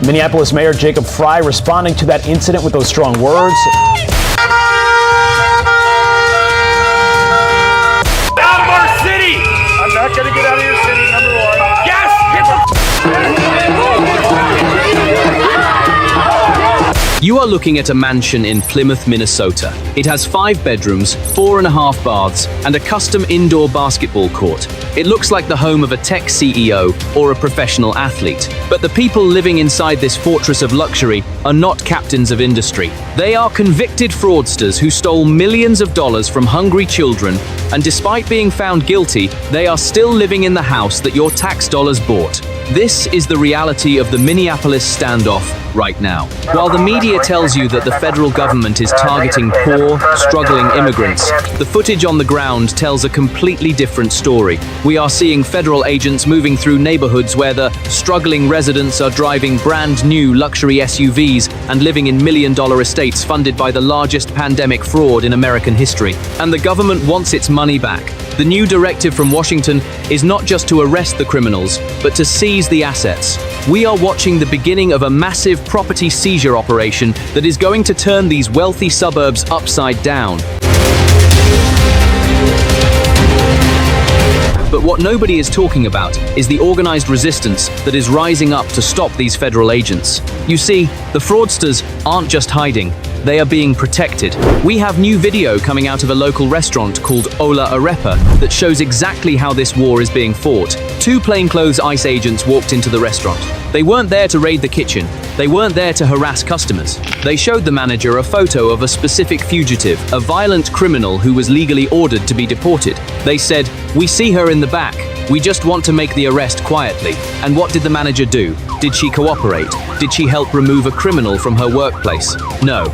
Minneapolis Mayor Jacob Fry responding to that incident with those strong words. Out of our city! I'm not going to get out of your city, number one. Yes! Get the You are looking at a mansion in Plymouth, Minnesota. It has 5 bedrooms, 4.5 baths, and a custom indoor basketball court. It looks like the home of a tech CEO or a professional athlete. But the people living inside this fortress of luxury are not captains of industry. They are convicted fraudsters who stole millions of dollars from hungry children, and despite being found guilty, they are still living in the house that your tax dollars bought. This is the reality of the Minneapolis standoff right now. While the media tells you that the federal government is targeting poor, struggling immigrants, the footage on the ground tells a completely different story. We are seeing federal agents moving through neighborhoods where the struggling residents are driving brand new luxury SUVs and living in million-dollar estates funded by the largest pandemic fraud in American history. And the government wants its money back. The new directive from Washington is not just to arrest the criminals, but to seize the assets. We are watching the beginning of a massive property seizure operation that is going to turn these wealthy suburbs upside down. But what nobody is talking about is the organized resistance that is rising up to stop these federal agents. You see, the fraudsters aren't just hiding, they are being protected. We have new video coming out of a local restaurant called Ola Arepa that shows exactly how this war is being fought. 2 plainclothes ICE agents walked into the restaurant. They weren't there to raid the kitchen. They weren't there to harass customers. They showed the manager a photo of a specific fugitive, a violent criminal who was legally ordered to be deported. They said, "We see her in the back. We just want to make the arrest quietly." And what did the manager do? Did she cooperate? Did she help remove a criminal from her workplace? No.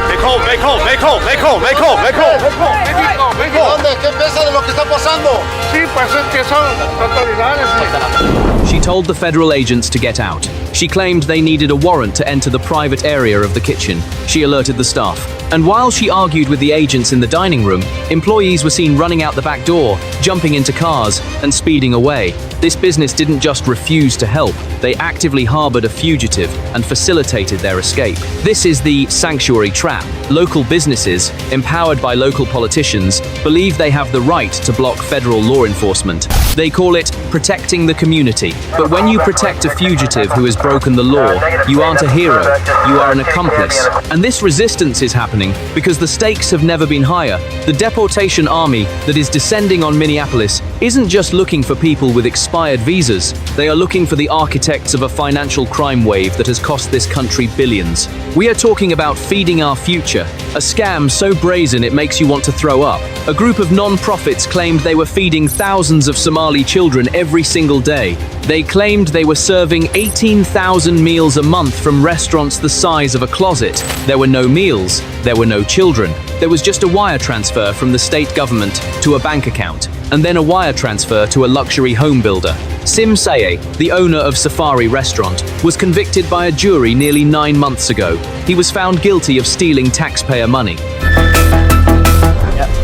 Make home, make home, make home, make home, make home, make home, make home, make home. ¿Dónde? ¿Qué piensa de lo que está pasando? Sí, pues es que son autoridades. She told the federal agents to get out. She claimed they needed a warrant to enter the private area of the kitchen. She alerted the staff. And while she argued with the agents in the dining room, employees were seen running out the back door, jumping into cars, and speeding away. This business didn't just refuse to help, they actively harbored a fugitive and facilitated their escape. This is the sanctuary trap. Local businesses, empowered by local politicians, believe they have the right to block federal law enforcement. They call it protecting the community. But when you protect a fugitive who has broken the law, you aren't a hero, you are an accomplice. And this resistance is happening because the stakes have never been higher. The deportation army that is descending on Minneapolis isn't just looking for people with expired visas. They are looking for the architects of a financial crime wave that has cost this country billions. We are talking about feeding our future, a scam so brazen it makes you want to throw up. A group of non-profits claimed they were feeding thousands of Somali children every single day. They claimed they were serving 18,000 meals a month from restaurants the size of a closet. There were no meals, there were no children. There was just a wire transfer from the state government to a bank account, and then a wire transfer to a luxury home builder. Sim Saye, the owner of Safari Restaurant, was convicted by a jury nearly 9 months ago. He was found guilty of stealing taxpayer money.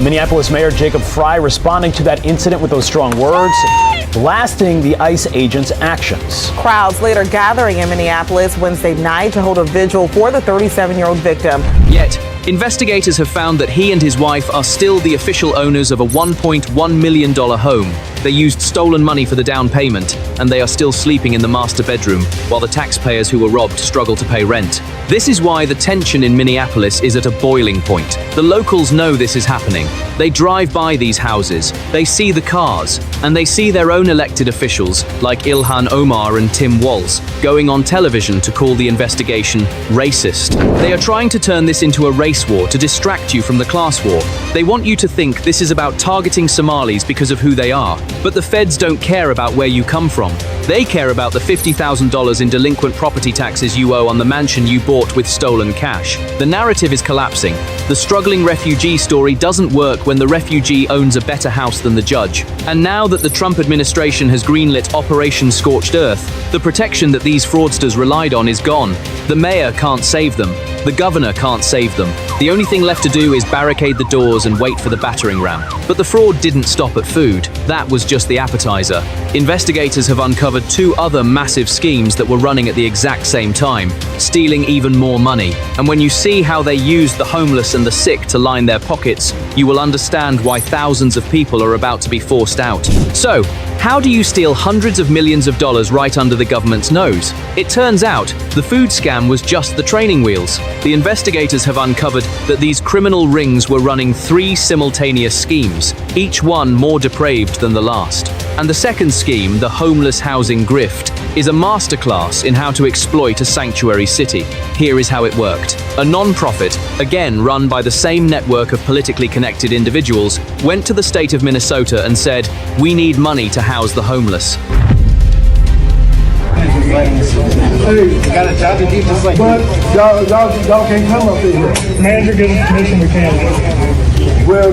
Minneapolis Mayor Jacob Fry responding to that incident with those strong words, blasting the ICE agents' actions. Crowds later gathering in Minneapolis Wednesday night to hold a vigil for the 37-year-old victim. Yet, investigators have found that he and his wife are still the official owners of a $1.1 million home. They used stolen money for the down payment, and they are still sleeping in the master bedroom, while the taxpayers who were robbed struggle to pay rent. This is why the tension in Minneapolis is at a boiling point. The locals know this is happening. They drive by these houses, they see the cars, and they see their own elected officials, like Ilhan Omar and Tim Walz, going on television to call the investigation racist. They are trying to turn this into a race war to distract you from the class war. They want you to think this is about targeting Somalis because of who they are. But the feds don't care about where you come from. They care about the $50,000 in delinquent property taxes you owe on the mansion you bought with stolen cash. The narrative is collapsing. The struggling refugee story doesn't work when the refugee owns a better house than the judge. And now that the Trump administration has greenlit Operation Scorched Earth, the protection that these fraudsters relied on is gone. The mayor can't save them. The governor can't save them. The only thing left to do is barricade the doors and wait for the battering ram. But the fraud didn't stop at food. That was just the appetizer. Investigators have uncovered 2 other massive schemes that were running at the exact same time, stealing even more money. And when you see how they used the homeless and the sick to line their pockets, you will understand why thousands of people are about to be forced out. So, how do you steal hundreds of millions of dollars right under the government's nose? It turns out, the food scam was just the training wheels. The investigators have uncovered that these criminal rings were running 3 simultaneous schemes, each one more depraved than the last. And the second scheme, the homeless housing grift, is a masterclass in how to exploit a sanctuary city. Here is how it worked. A non-profit, again run by the same network of politically connected individuals, went to the state of Minnesota and said, "We need money to house the homeless." Got a job to do just like But y'all can't come up here. Manager gives us permission, we can. Well,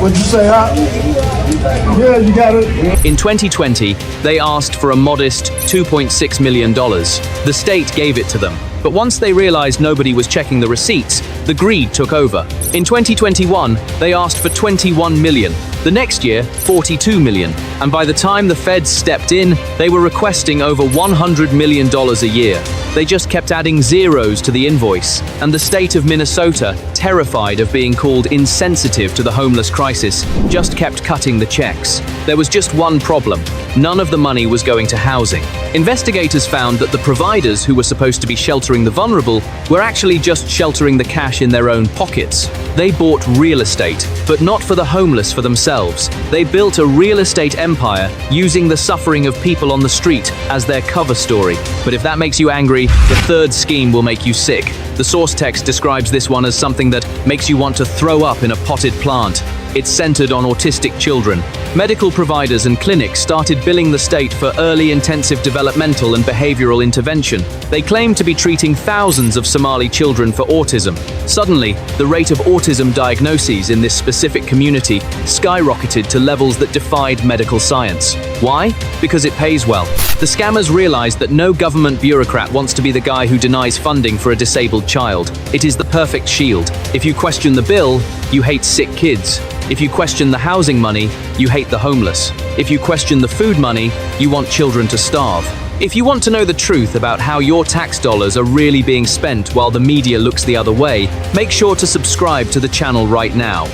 what'd you say, yeah, you got it. In 2020, they asked for a modest $2.6 million. The state gave it to them. But once they realized nobody was checking the receipts, the greed took over. In 2021, they asked for $21 million. The next year, $42 million. And by the time the feds stepped in, they were requesting over $100 million a year. They just kept adding zeros to the invoice. And the state of Minnesota, terrified of being called insensitive to the homeless crisis, just kept cutting the checks. There was just one problem. None of the money was going to housing. Investigators found that the providers who were supposed to be sheltering the vulnerable were actually just sheltering the cash in their own pockets. They bought real estate, but not for the homeless for themselves. They built a real estate empire using the suffering of people on the street as their cover story. But if that makes you angry, the third scheme will make you sick. The source text describes this one as something that makes you want to throw up in a potted plant. It's centered on autistic children. Medical providers and clinics started billing the state for early intensive developmental and behavioral intervention. They claimed to be treating thousands of Somali children for autism. Suddenly, the rate of autism diagnoses in this specific community skyrocketed to levels that defied medical science. Why? Because it pays well. The scammers realized that no government bureaucrat wants to be the guy who denies funding for a disabled child. It is the perfect shield. If you question the bill, you hate sick kids. If you question the housing money, you hate the homeless. If you question the food money, you want children to starve. If you want to know the truth about how your tax dollars are really being spent while the media looks the other way, make sure to subscribe to the channel right now.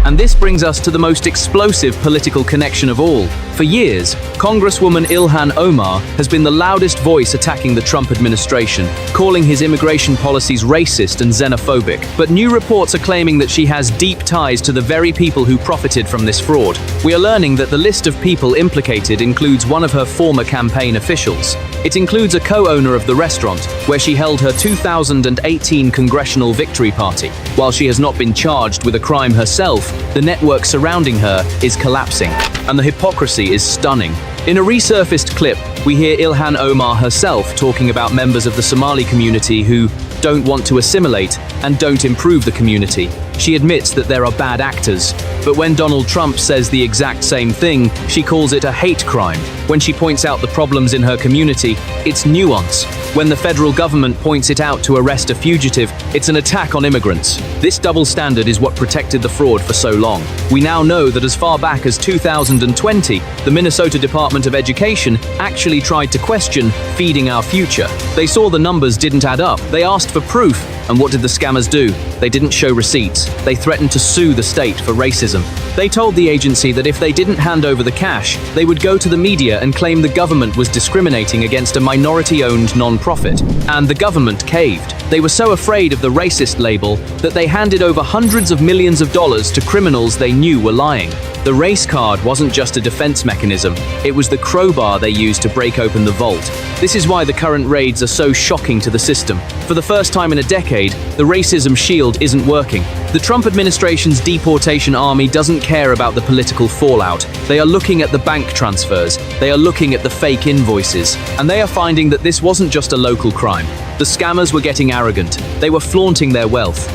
And this brings us to the most explosive political connection of all. For years, Congresswoman Ilhan Omar has been the loudest voice attacking the Trump administration, calling his immigration policies racist and xenophobic. But new reports are claiming that she has deep ties to the very people who profited from this fraud. We are learning that the list of people implicated includes one of her former campaign officials. It includes a co-owner of the restaurant, where she held her 2018 congressional victory party. While she has not been charged with a crime herself, the network surrounding her is collapsing, and the hypocrisy is stunning. In a resurfaced clip, we hear Ilhan Omar herself talking about members of the Somali community who don't want to assimilate and don't improve the community. She admits that there are bad actors, but when Donald Trump says the exact same thing, she calls it a hate crime. When she points out the problems in her community, it's nuance. When the federal government points it out to arrest a fugitive, it's an attack on immigrants. This double standard is what protected the fraud for so long. We now know that as far back as 2020, the Minnesota Department of Education actually tried to question feeding our future. They saw the numbers didn't add up. They asked for proof. And what did the scammers do? They didn't show receipts. They threatened to sue the state for racism. They told the agency that if they didn't hand over the cash, they would go to the media and claim the government was discriminating against a minority-owned non-profit. And the government caved. They were so afraid of the racist label that they handed over hundreds of millions of dollars to criminals they knew were lying. The race card wasn't just a defense mechanism, it was the crowbar they used to break open the vault. This is why the current raids are so shocking to the system. For the first time in a decade, the racism shield isn't working. The Trump administration's deportation army doesn't care about the political fallout. They are looking at the bank transfers, they are looking at the fake invoices, and they are finding that this wasn't just a local crime. The scammers were getting arrogant. They were flaunting their wealth.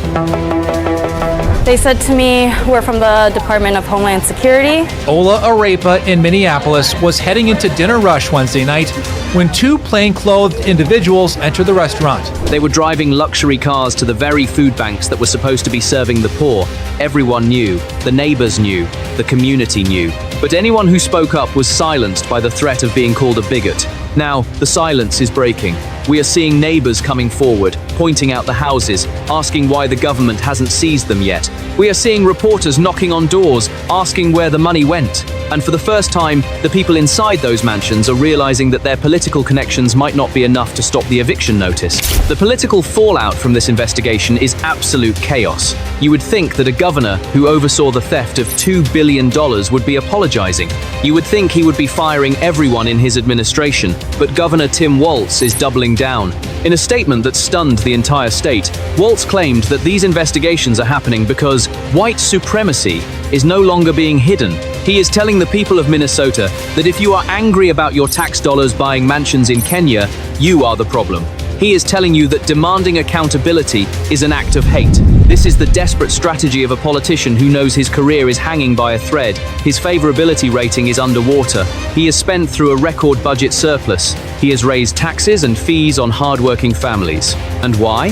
They said to me, we're from the Department of Homeland Security. Ola Arepa in Minneapolis was heading into dinner rush Wednesday night when two plainclothed individuals entered the restaurant. They were driving luxury cars to the very food banks that were supposed to be serving the poor. Everyone knew, the neighbors knew, the community knew. But anyone who spoke up was silenced by the threat of being called a bigot. Now, the silence is breaking. We are seeing neighbors coming forward, pointing out the houses, asking why the government hasn't seized them yet. We are seeing reporters knocking on doors, asking where the money went. And for the first time, the people inside those mansions are realizing that their political connections might not be enough to stop the eviction notice. The political fallout from this investigation is absolute chaos. You would think that a governor who oversaw the theft of $2 billion would be apologizing. You would think he would be firing everyone in his administration, but Governor Tim Walz is doubling down. In a statement that stunned the entire state, Walz claimed that these investigations are happening because white supremacy is no longer being hidden. He is telling the people of Minnesota that if you are angry about your tax dollars buying mansions in Kenya, you are the problem. He is telling you that demanding accountability is an act of hate. This is the desperate strategy of a politician who knows his career is hanging by a thread. His favorability rating is underwater. He has spent through a record budget surplus. He has raised taxes and fees on hardworking families. And why?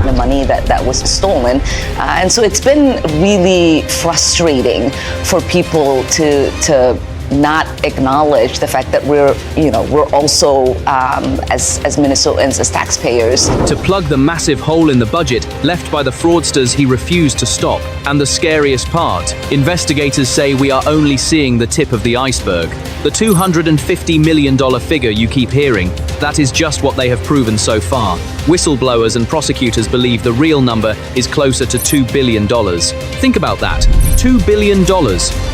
The money that was stolen. And so it's been really frustrating for people to not acknowledge the fact that we're also as Minnesotans, as taxpayers. To plug the massive hole in the budget left by the fraudsters he refused to stop. And the scariest part, investigators say we are only seeing the tip of the iceberg. The $250 million figure you keep hearing, that is just what they have proven so far. Whistleblowers and prosecutors believe the real number is closer to $2 billion. Think about that. $2 billion.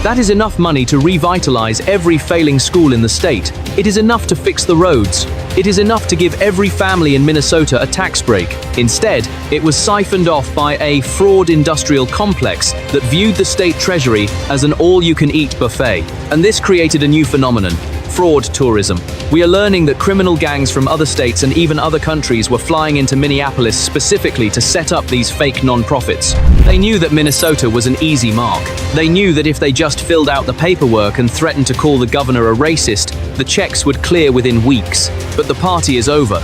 That is enough money to revitalize every failing school in the state. It is enough to fix the roads. It is enough to give every family in Minnesota a tax break. Instead, it was siphoned off by a fraud industrial complex that viewed the state treasury as an all-you-can-eat buffet. And this created a new phenomenon: fraud tourism. We are learning that criminal gangs from other states and even other countries were flying into Minneapolis specifically to set up these fake non-profits. They knew that Minnesota was an easy mark. They knew that if they just filled out the paperwork and threatened to call the governor a racist, the checks would clear within weeks. But the party is over.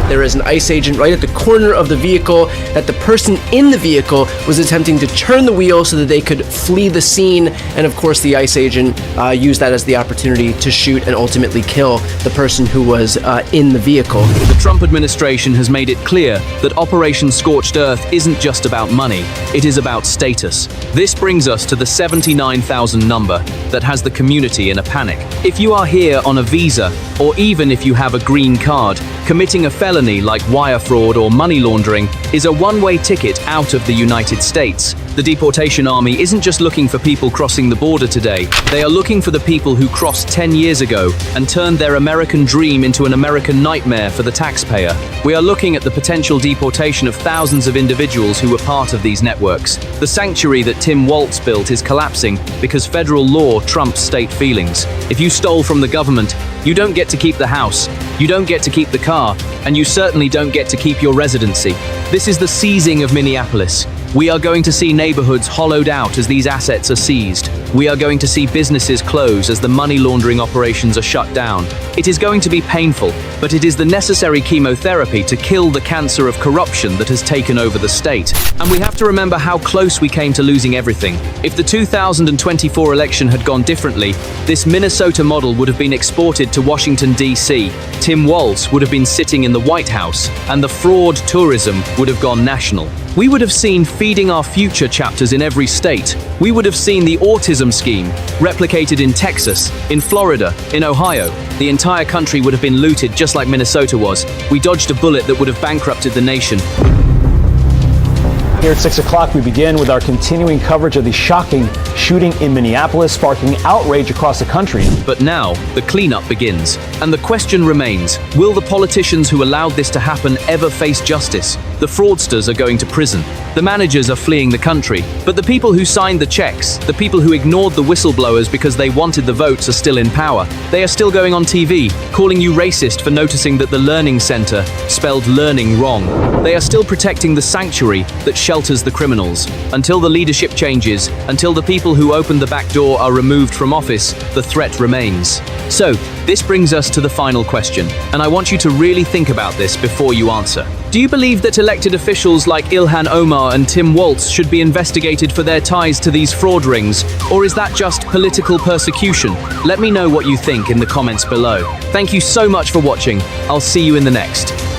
There is an ICE agent right at the corner of the vehicle that the person in the vehicle was attempting to turn the wheel so that they could flee the scene. And of course, the ICE agent used that as the opportunity to shoot and ultimately kill the person who was in the vehicle. The Trump administration has made it clear that Operation Scorched Earth isn't just about money, it is about status. This brings us to the 79,000 number that has the community in a panic. If you are here on a visa, or even if you have a green card, committing a felony like wire fraud or money laundering is a one-way ticket out of the United States. The Deportation Army isn't just looking for people crossing the border today. They are looking for the people who crossed 10 years ago and turned their American dream into an American nightmare for the taxpayer. We are looking at the potential deportation of thousands of individuals who were part of these networks. The sanctuary that Tim Walz built is collapsing because federal law trumps state feelings. If you stole from the government, you don't get to keep the house, you don't get to keep the car, and you certainly don't get to keep your residency. This is the seizing of Minneapolis. We are going to see neighborhoods hollowed out as these assets are seized. We are going to see businesses close as the money laundering operations are shut down. It is going to be painful, but it is the necessary chemotherapy to kill the cancer of corruption that has taken over the state. And we have to remember how close we came to losing everything. If the 2024 election had gone differently, this Minnesota model would have been exported to Washington, D.C. Tim Walz would have been sitting in the White House, and the fraud tourism would have gone national. We would have seen feeding our future chapters in every state. We would have seen the autism scheme replicated in Texas, in Florida, in Ohio. The entire country would have been looted just like Minnesota was. We dodged a bullet that would have bankrupted the nation. Here at 6 o'clock, we begin with our continuing coverage of the shocking shooting in Minneapolis, sparking outrage across the country. But now, the cleanup begins. And the question remains, will the politicians who allowed this to happen ever face justice? The fraudsters are going to prison. The managers are fleeing the country. But the people who signed the checks, the people who ignored the whistleblowers because they wanted the votes, are still in power. They are still going on TV, calling you racist for noticing that the Learning Center spelled learning wrong. They are still protecting the sanctuary that shelters the criminals. Until the leadership changes, until the people who opened the back door are removed from office, the threat remains. So, this brings us to the final question, and I want you to really think about this before you answer. Do you believe that elected officials like Ilhan Omar and Tim Walz should be investigated for their ties to these fraud rings, or is that just political persecution? Let me know what you think in the comments below. Thank you so much for watching. I'll see you in the next.